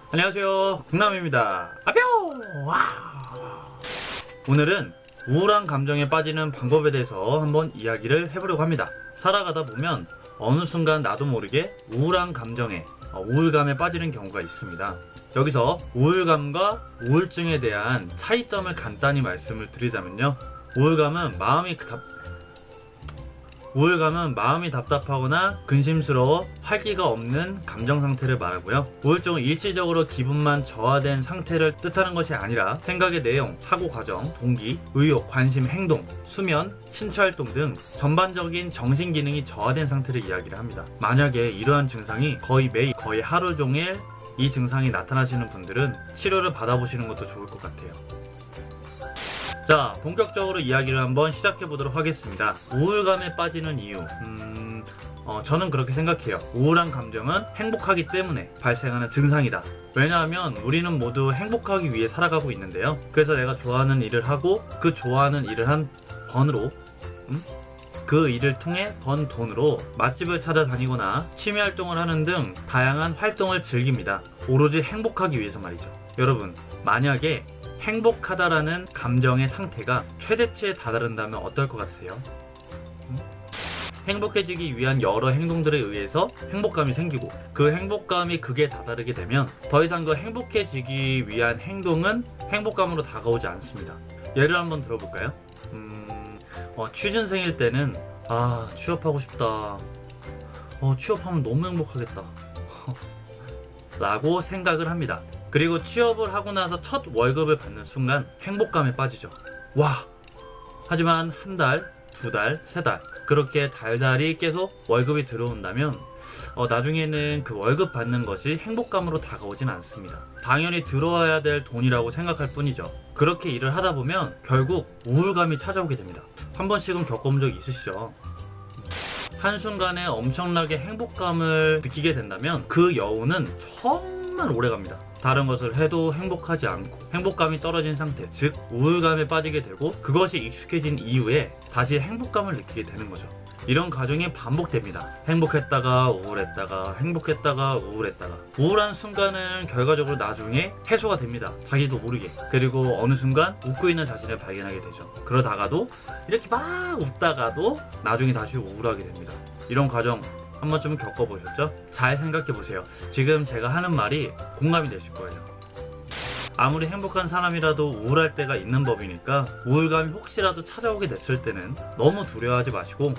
안녕하세요, 국남입니다. 아뿅! 와! 오늘은 우울한 감정에 빠지는 방법에 대해서 한번 이야기를 해보려고 합니다. 살아가다 보면 어느 순간 나도 모르게 우울한 감정에 우울감에 빠지는 경우가 있습니다. 여기서 우울감과 우울증에 대한 차이점을 간단히 말씀을 드리자면요, 우울감은 마음이 답답하거나 근심스러워 활기가 없는 감정 상태를 말하고요. 우울증은 일시적으로 기분만 저하된 상태를 뜻하는 것이 아니라 생각의 내용, 사고 과정, 동기, 의욕, 관심, 행동, 수면, 신체 활동 등 전반적인 정신 기능이 저하된 상태를 이야기를 합니다. 만약에 이러한 증상이 거의 하루 종일 이 증상이 나타나시는 분들은 치료를 받아보시는 것도 좋을 것 같아요. 자, 본격적으로 이야기를 한번 시작해 보도록 하겠습니다. 우울감에 빠지는 이유, 저는 그렇게 생각해요. 우울한 감정은 행복하기 때문에 발생하는 증상이다. 왜냐하면 우리는 모두 행복하기 위해 살아가고 있는데요. 그래서 내가 좋아하는 일을 하고 그 좋아하는 일을 한 번으로 그 일을 통해 번 돈으로 맛집을 찾아다니거나 취미활동을 하는 등 다양한 활동을 즐깁니다. 오로지 행복하기 위해서 말이죠. 여러분, 만약에 행복하다라는 감정의 상태가 최대치에 다다른다면 어떨 것 같으세요? 행복해지기 위한 여러 행동들에 의해서 행복감이 생기고 그 행복감이 극에 다다르게 되면 더 이상 그 행복해지기 위한 행동은 행복감으로 다가오지 않습니다. 예를 한번 들어볼까요? 취준생일 때는 취업하고 싶다, 취업하면 너무 행복하겠다 라고 생각을 합니다. 그리고 취업을 하고 나서 첫 월급을 받는 순간 행복감에 빠지죠. 와! 하지만 한 달, 두 달, 세 달 그렇게 달달이 계속 월급이 들어온다면 나중에는 그 월급 받는 것이 행복감으로 다가오진 않습니다. 당연히 들어와야 될 돈이라고 생각할 뿐이죠. 그렇게 일을 하다 보면 결국 우울감이 찾아오게 됩니다. 한 번씩은 겪어본 적 있으시죠? 한순간에 엄청나게 행복감을 느끼게 된다면 그 여운은 정말 오래갑니다. 다른 것을 해도 행복하지 않고 행복감이 떨어진 상태, 즉 우울감에 빠지게 되고 그것이 익숙해진 이후에 다시 행복감을 느끼게 되는 거죠. 이런 과정이 반복됩니다. 행복했다가 우울했다가 행복했다가 우울했다가 우울한 순간은 결과적으로 나중에 해소가 됩니다. 자기도 모르게. 그리고 어느 순간 웃고 있는 자신을 발견하게 되죠. 그러다가도 이렇게 막 웃다가도 나중에 다시 우울하게 됩니다. 이런 과정 한 번쯤은 겪어보셨죠? 잘 생각해보세요. 지금 제가 하는 말이 공감이 되실 거예요. 아무리 행복한 사람이라도 우울할 때가 있는 법이니까 우울감이 혹시라도 찾아오게 됐을 때는 너무 두려워하지 마시고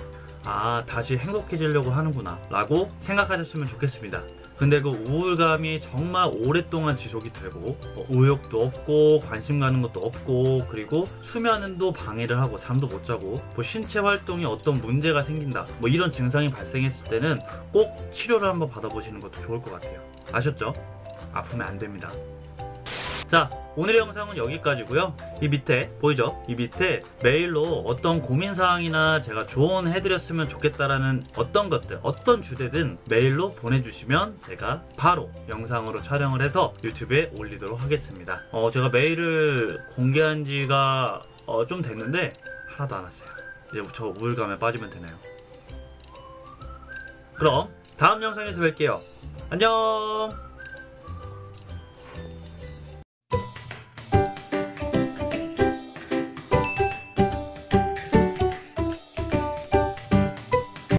다시 행복해지려고 하는구나 라고 생각하셨으면 좋겠습니다. 근데 그 우울감이 정말 오랫동안 지속이 되고 의욕도 없고 관심 가는 것도 없고 그리고 수면도 방해를 하고 잠도 못 자고 신체 활동에 어떤 문제가 생긴다 이런 증상이 발생했을 때는 꼭 치료를 한번 받아보시는 것도 좋을 것 같아요. 아셨죠? 아프면 안 됩니다. 자, 오늘의 영상은 여기까지고요. 이 밑에 보이죠? 이 밑에 메일로 어떤 고민사항이나 제가 조언해드렸으면 좋겠다라는 어떤 것들, 어떤 주제든 메일로 보내주시면 제가 바로 영상으로 촬영을 해서 유튜브에 올리도록 하겠습니다. 제가 메일을 공개한 지가 좀 됐는데 하나도 안 왔어요. 이제 저 우울감에 빠지면 되나요? 그럼 다음 영상에서 뵐게요. 안녕!